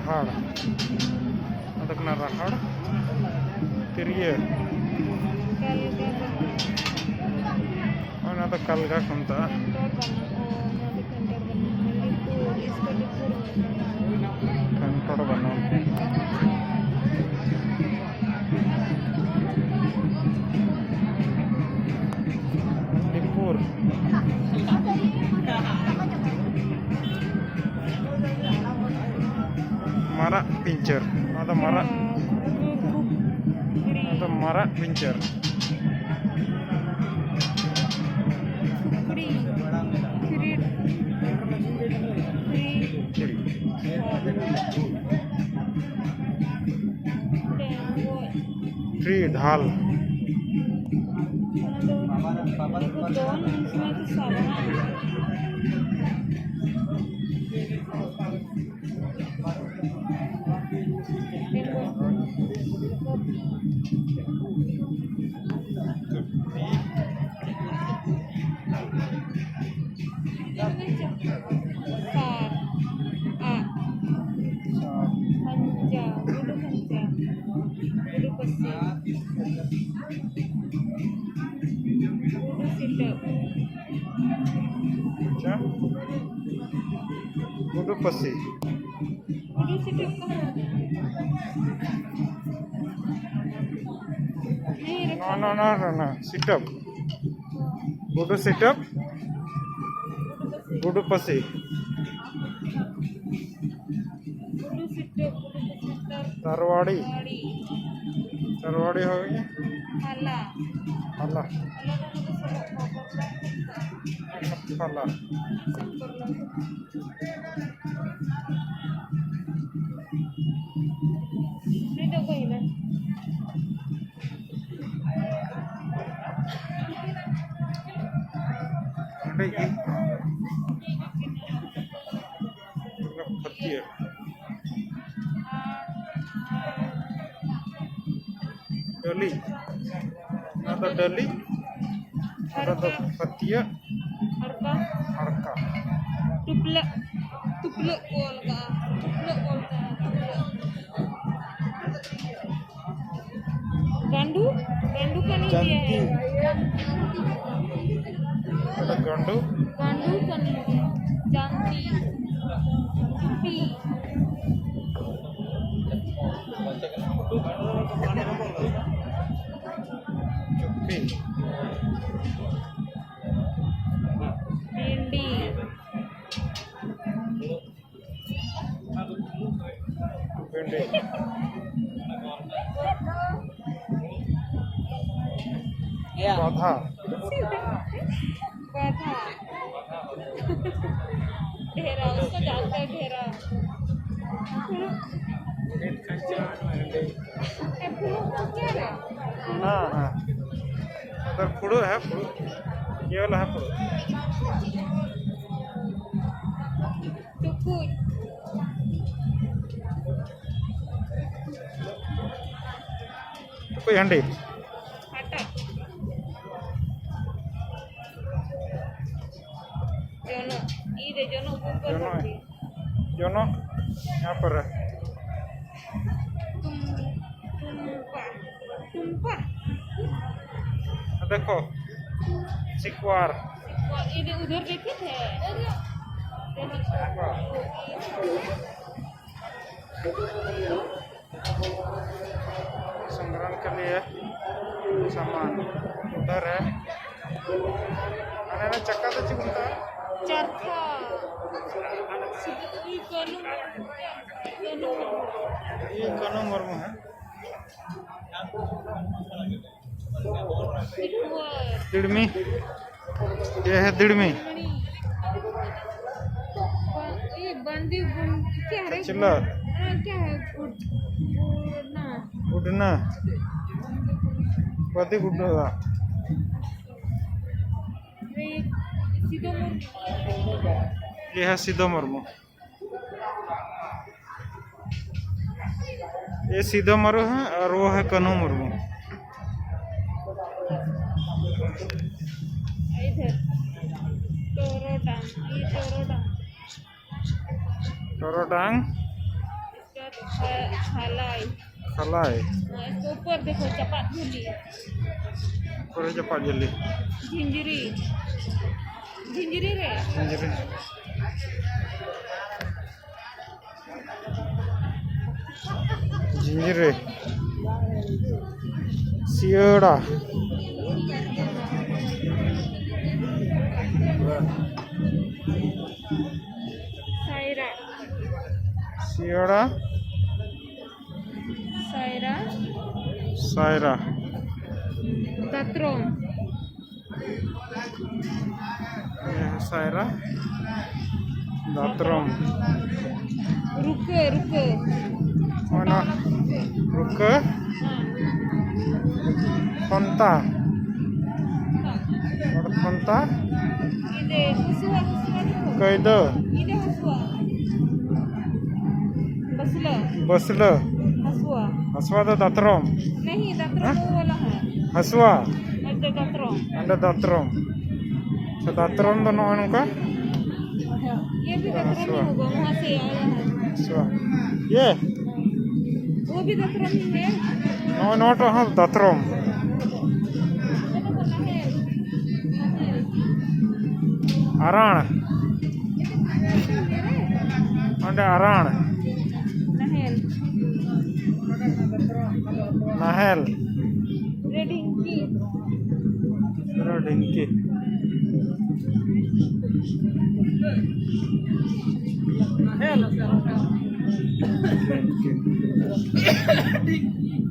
Rahad. Ada kena Rahad. Tiria. Oh, ada Kalga kunta. Kantor bana. Dipur. Mara pincer. Ada Mara. Ada Mara pincer. Tree ढाल Gudu pasi. No. Sit up. Gudu sit up. Gudu pasi. Tarwadi. Tarwadi हो गई. हला. हला. हला. Pati Dali. Ada Dali. Ada Patia. Harka. Tupla olga. Gandu का नहीं दिया है. Ada gandu का नहीं दिया. जानती. चुप्पी. भिंडी. बाधा. घेरा उसको जानता है घेरा. हाँ उधर फुड़ो है. फुड़ो ये वाला है फुड़ो. कोई हंडी जोनो यहाँ पर है. देखो सिक्वार. ये उधर देखे थे. संग्रहण के लिए सामान उधर है. अरे चक्का तो चिकनता चरखा. ये कनो मर्म है. दिड़मी. ये है दिड़मी. ये बंदी क्या है? चिल्ला. क्या है? गुडना. बंदी गुडना. ये है सीधो मर्मो. ये सीधा मरो है और वो है कनो मुर्मू. इधर टोरोटांग. ये टोरोटांग. Halai. Kalai. इसके ऊपर देखो चपात झूली, Kurang cepat jeli. Jhinjhri Jhinjhri रे Jadi. Jinjire. Siora. Saira Siora. Saira Saira. दात्रोम Saira. Datrom. रुके रुके Mana? Ruka. हाँ Konta. Konta. इधे हसुआ हसुआ देखो Kaida. इधे हसुआ बसला Basla. हसुआ Haswa da datrom. नहीं दात्रोम वो वाला है Haswa. इधे दात्रोम Ada datrom. So datrom to no ka? ये भी दात्रोम ही होगा वहाँ से आया है Haswa. Ye. वो भी दात्रोम ही है No no to ha datrom. Aran. Ada aran. नहल Nahel. रेडिंकी Ada dengki. नहल Dengki.